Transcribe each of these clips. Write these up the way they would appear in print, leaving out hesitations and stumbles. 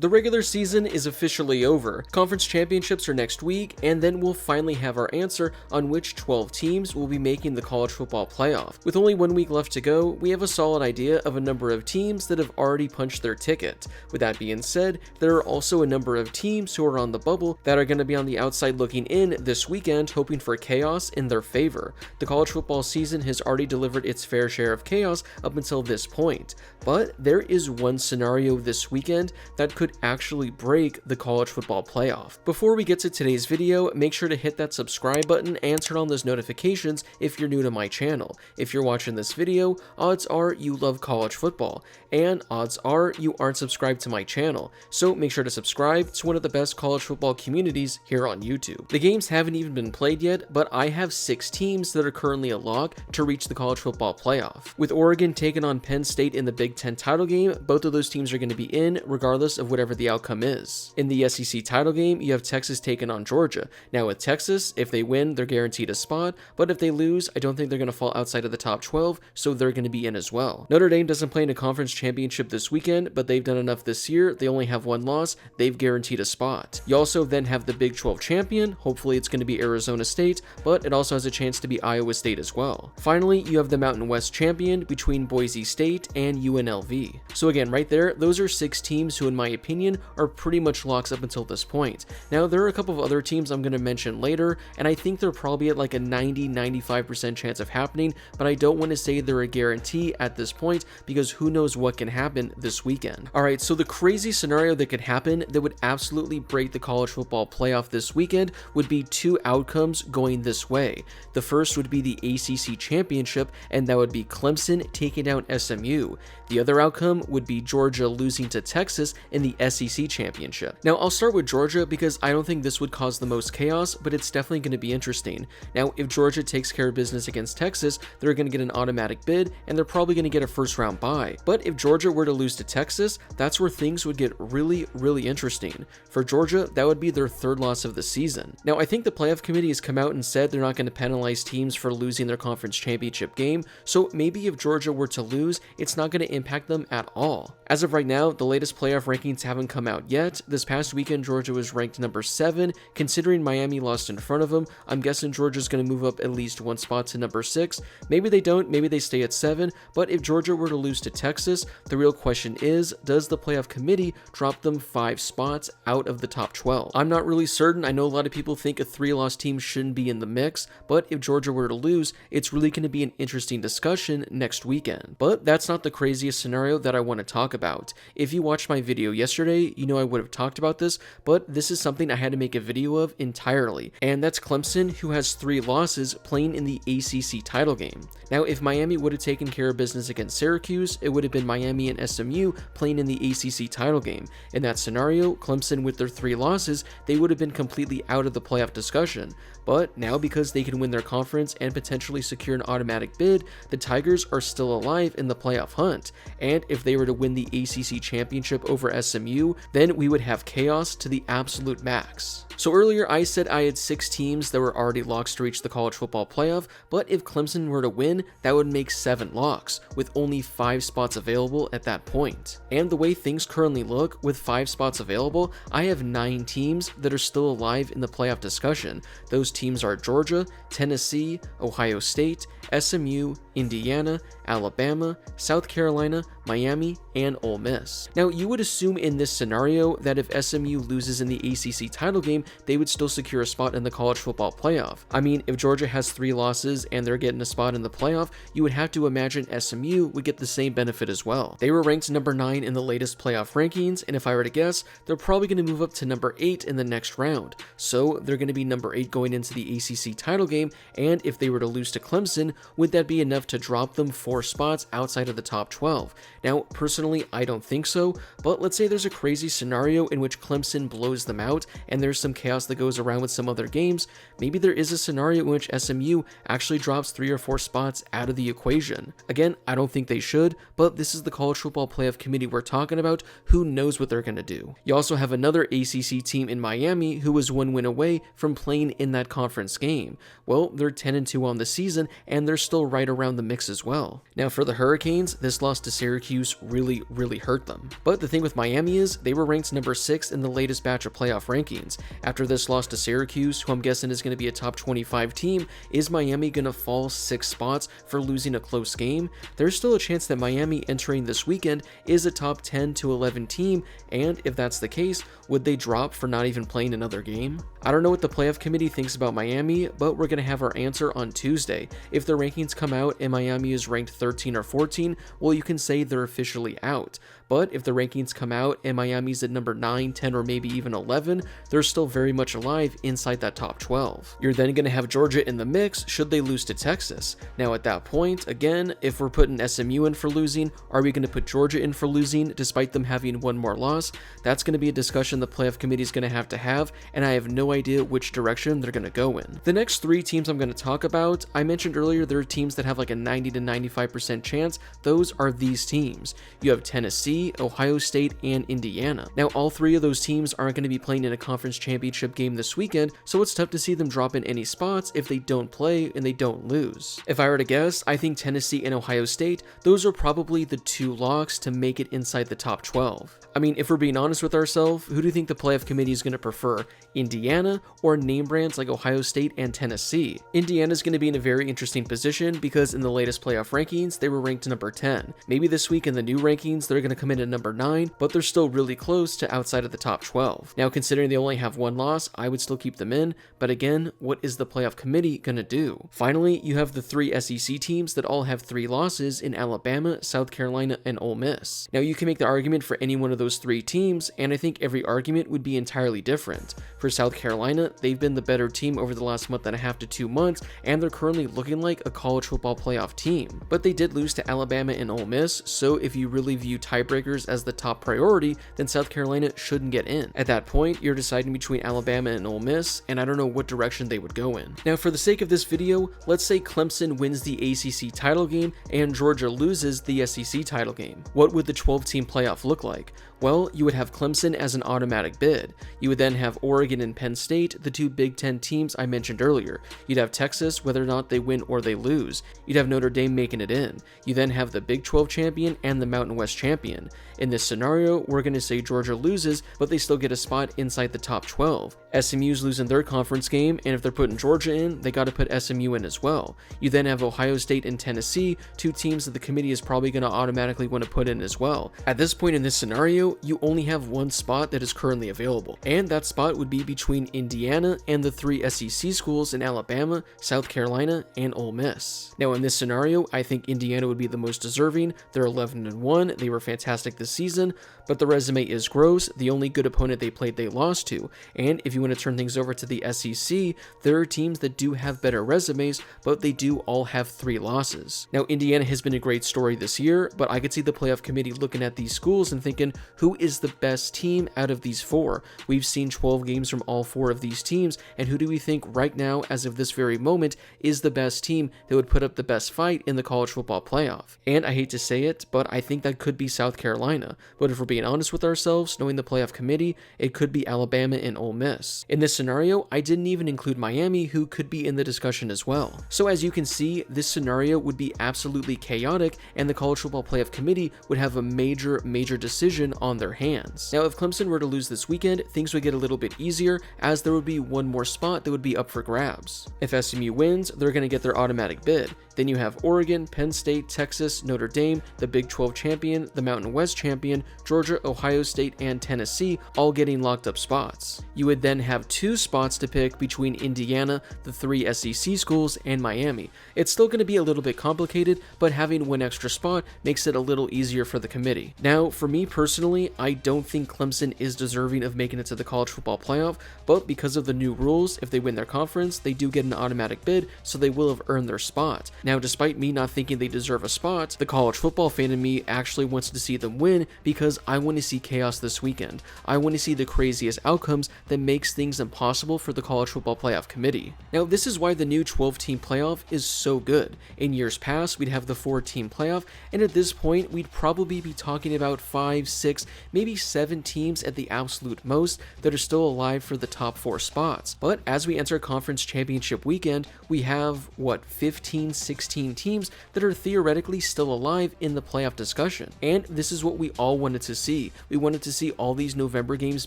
The regular season is officially over, conference championships are next week, and then we'll finally have our answer on which 12 teams will be making the college football playoff. With only 1 week left to go, we have a solid idea of a number of teams that have already punched their ticket. With that being said, there are also a number of teams who are on the bubble that are going to be on the outside looking in this weekend, hoping for chaos in their favor. The college football season has already delivered its fair share of chaos up until this point, but there is one scenario this weekend that could actually break the college football playoff. Before we get to today's video, make sure to hit that subscribe button and turn on those notifications if you're new to my channel. If you're watching this video, odds are you love college football, and odds are you aren't subscribed to my channel, so make sure to subscribe to one of the best college football communities here on YouTube. The games haven't even been played yet, but I have 6 teams that are currently a lock to reach the college football playoff. With Oregon taking on Penn State in the Big Ten title game, both of those teams are going to be in regardless of whatever the outcome is. In the SEC title game, you have Texas taking on Georgia. Now with Texas, if they win, they're guaranteed a spot, but if they lose, I don't think they're going to fall outside of the top 12, so they're going to be in as well. Notre Dame doesn't play in a conference championship this weekend, but they've done enough this year. They only have 1 loss. They've guaranteed a spot. You also then have the Big 12 champion. Hopefully it's going to be Arizona State, but it also has a chance to be Iowa State as well. Finally, you have the Mountain West champion between Boise State and UNLV. So again, right there, those are 6 teams who, in my opinion, are pretty much locks up until this point. Now, there are a couple of other teams I'm going to mention later, and I think they're probably at like a 90-95% chance of happening, but I don't want to say they're a guarantee at this point because who knows what can happen this weekend. Alright, so the crazy scenario that could happen that would absolutely break the college football playoff this weekend would be 2 outcomes going this way. The first would be the ACC championship, and that would be Clemson taking down SMU. The other outcome would be Georgia losing to Texas in the SEC championship. Now, I'll start with Georgia because I don't think this would cause the most chaos, but it's definitely going to be interesting. Now, if Georgia takes care of business against Texas, they're going to get an automatic bid, and they're probably going to get a first-round bye. But if Georgia were to lose to Texas, that's where things would get really, really interesting. For Georgia, that would be their 3rd loss of the season. Now, I think the playoff committee has come out and said they're not going to penalize teams for losing their conference championship game, so maybe if Georgia were to lose, it's not going to impact them at all. As of right now, the latest playoff rankings haven't come out yet. This past weekend, Georgia was ranked number 7. Considering Miami lost in front of them, I'm guessing Georgia's going to move up at least 1 spot to number 6. Maybe they don't, maybe they stay at 7, but if Georgia were to lose to Texas, the real question is, does the playoff committee drop them 5 spots out of the top 12? I'm not really certain. I know a lot of people think a 3-loss team shouldn't be in the mix, but if Georgia were to lose, it's really going to be an interesting discussion next weekend. But that's not the craziest scenario that I want to talk about. If you watched my video yesterday, you know I would have talked about this, but this is something I had to make a video of entirely, and that's Clemson, who has 3 losses, playing in the ACC title game. Now, if Miami would have taken care of business against Syracuse, it would have been Miami and SMU playing in the ACC title game. In that scenario, Clemson with their 3 losses, they would have been completely out of the playoff discussion. But now, because they can win their conference and potentially secure an automatic bid, the Tigers are still alive in the playoff hunt. And if they were to win the ACC championship over SMU, then we would have chaos to the absolute max. So earlier I said I had 6 teams that were already locks to reach the college football playoff, but if Clemson were to win, that would make 7 locks, with only 5 spots available at that point. And the way things currently look, with 5 spots available, I have 9 teams that are still alive in the playoff discussion. Those teams are Georgia, Tennessee, Ohio State, SMU, Indiana, Alabama, South Carolina, Miami, and Ole Miss. Now, you would assume in this scenario that if SMU loses in the ACC title game, they would still secure a spot in the college football playoff. I mean, if Georgia has 3 losses and they're getting a spot in the playoff, you would have to imagine SMU would get the same benefit as well. They were ranked number 9 in the latest playoff rankings, and if I were to guess, they're probably going to move up to number 8 in the next round. So they're going to be number 8 going into the ACC title game, and if they were to lose to Clemson, would that be enough to drop them 4 spots outside of the top 12? Now, personally, I don't think so, but let's say there's a crazy scenario in which Clemson blows them out and there's some chaos that goes around with some other games. Maybe there is a scenario in which SMU actually drops 3 or 4 spots out of the equation. Again, I don't think they should, but this is the college football playoff committee we're talking about. Who knows what they're going to do? You also have another ACC team in Miami who was 1 win away from playing in that conference game. Well, they're 10-2 on the season, and they're still right around the mix as well. Now for the Hurricanes, this loss to Syracuse really hurt them. But the thing with Miami is they were ranked number 6 in the latest batch of playoff rankings. After this loss to Syracuse, who I'm guessing is going to be a top 25 team, is Miami going to fall 6 spots for losing a close game? There's still a chance that Miami entering this weekend is a top 10 to 11 team, and if that's the case, would they drop for not even playing another game? I don't know what the playoff committee thinks about Miami, but we're going to have our answer on Tuesday. If the rankings come out and Miami is ranked 13 or 14, well, you can say they're officially out. But if the rankings come out and Miami's at number 9, 10, or maybe even 11, they're still very much alive inside that top 12. You're then going to have Georgia in the mix should they lose to Texas. Now at that point, again, if we're putting SMU in for losing, are we going to put Georgia in for losing despite them having one more loss? That's going to be a discussion the playoff committee is going to have, and I have no idea which direction they're going to go in. The next 3 teams I'm going to talk about, I mentioned earlier there are teams that have like a 90 to 95% chance. Those are these teams. You have Tennessee, Ohio State, and Indiana. Now, all 3 of those teams aren't going to be playing in a conference championship game this weekend, so it's tough to see them drop in any spots if they don't play and they don't lose. If I were to guess, I think Tennessee and Ohio State, those are probably the 2 locks to make it inside the top 12. I mean, if we're being honest with ourselves, who do you think the playoff committee is going to prefer? Indiana or name brands like Ohio State and Tennessee? Indiana is going to be in a very interesting position because in the latest playoff rankings, they were ranked number 10. Maybe this week in the new rankings, they're going to come in at number 9, but they're still really close to outside of the top 12. Now, considering they only have 1 loss, I would still keep them in, but again, what is the playoff committee going to do? Finally, you have the 3 SEC teams that all have 3 losses in Alabama, South Carolina, and Ole Miss. Now, you can make the argument for any one of those 3 teams, and I think every argument would be entirely different. For South Carolina, they've been the better team over the last month and a half to 2 months, and they're currently looking like a college football playoff team. But they did lose to Alabama and Ole Miss, so if you really view tiebreakers as the top priority, then South Carolina shouldn't get in. At that point, you're deciding between Alabama and Ole Miss, and I don't know what direction they would go in. Now, for the sake of this video, let's say Clemson wins the ACC title game and Georgia loses the SEC title game. What would the 12-team playoff look like? Well, you would have Clemson as an automatic bid. You would then have Oregon and Penn State, the 2 Big Ten teams I mentioned earlier. You'd have Texas, whether or not they win or they lose. You'd have Notre Dame making it in. You then have the Big 12 champion and the Mountain West champion. In this scenario, we're going to say Georgia loses, but they still get a spot inside the top 12. SMU's losing their conference game, and if they're putting Georgia in, they got to put SMU in as well. You then have Ohio State and Tennessee, 2 teams that the committee is probably going to automatically want to put in as well. At this point in this scenario, you only have 1 spot that is currently available, and that spot would be between Indiana and the 3 SEC schools in Alabama, South Carolina, and Ole Miss. Now in this scenario, I think Indiana would be the most deserving. They're 11-1, they were fantastic this season, but the resume is gross. The only good opponent they played they lost to, and if you want to turn things over to the SEC, there are teams that do have better resumes, but they do all have 3 losses. Now Indiana has been a great story this year, but I could see the playoff committee looking at these schools and thinking, who is the best team out of these 4? We've seen 12 games from all 4 of these teams, and who do we think right now, as of this very moment, is the best team that would put up the best fight in the college football playoff? And I hate to say it, but I think that could be South Carolina. But if we're being honest with ourselves, knowing the playoff committee, it could be Alabama and Ole Miss. In this scenario, I didn't even include Miami, who could be in the discussion as well. So as you can see, this scenario would be absolutely chaotic, and the college football playoff committee would have a major decision on their hands. Now, if Clemson were to lose this weekend, things would get a little bit easier, as there would be 1 more spot that would be up for grabs. If SMU wins, they're going to get their automatic bid. Then you have Oregon, Penn State, Texas, Notre Dame, the Big 12 champion, the Mountain West champion, Georgia, Ohio State, and Tennessee all getting locked up spots. You would then have 2 spots to pick between Indiana, the 3 SEC schools, and Miami. It's still going to be a little bit complicated, but having 1 extra spot makes it a little easier for the committee. Now, for me personally, I don't think Clemson is deserving of making it to the college football playoff, but because of the new rules, if they win their conference, they do get an automatic bid, so they will have earned their spot. Now, despite me not thinking they deserve a spot, the college football fan in me actually wants to see them win because I want to see chaos this weekend. I want to see the craziest outcomes that makes things impossible for the college football playoff committee. Now, this is why the new 12-team playoff is so good. In years past, we'd have the 4-team playoff, and at this point, we'd probably be talking about 5, 6, maybe 7 teams at the absolute most that are still alive for the top 4 spots. But as we enter conference championship weekend, we have, 15, 16 16 teams that are theoretically still alive in the playoff discussion. And this is what we all wanted to see. We wanted to see all these November games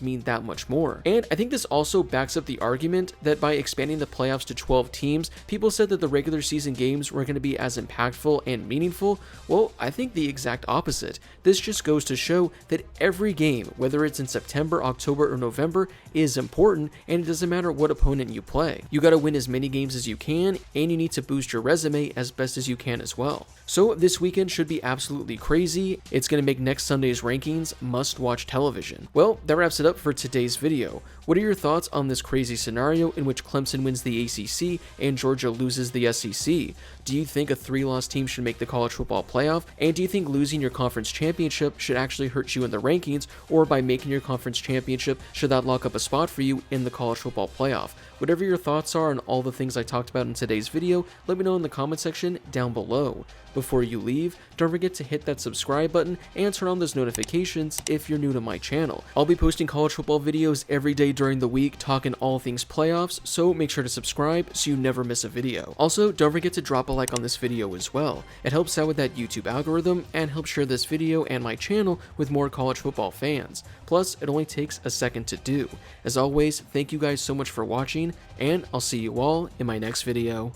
mean that much more. And I think this also backs up the argument that by expanding the playoffs to 12 teams, people said that the regular season games weren't going to be as impactful and meaningful. Well, I think the exact opposite. This just goes to show that every game, whether it's in September, October, or November, is important, and it doesn't matter what opponent you play. You gotta win as many games as you can, and you need to boost your resume as best as you can as well. So this weekend should be absolutely crazy. It's gonna make next Sunday's rankings must-watch television. Well, that wraps it up for today's video. What are your thoughts on this crazy scenario in which Clemson wins the ACC and Georgia loses the SEC? Do you think a 3-loss team should make the college football playoff? And do you think losing your conference championship should actually hurt you in the rankings, or by making your conference championship, should that lock up a spot for you in the college football playoff? Whatever your thoughts are on all the things I talked about in today's video, let me know in the comment section down below. Before you leave, don't forget to hit that subscribe button and turn on those notifications if you're new to my channel. I'll be posting college football videos every day during the week talking all things playoffs, so make sure to subscribe so you never miss a video. Also, don't forget to drop a like on this video as well. It helps out with that YouTube algorithm and helps share this video and my channel with more college football fans. Plus, it only takes a second to do. As always, thank you guys so much for watching, and I'll see you all in my next video.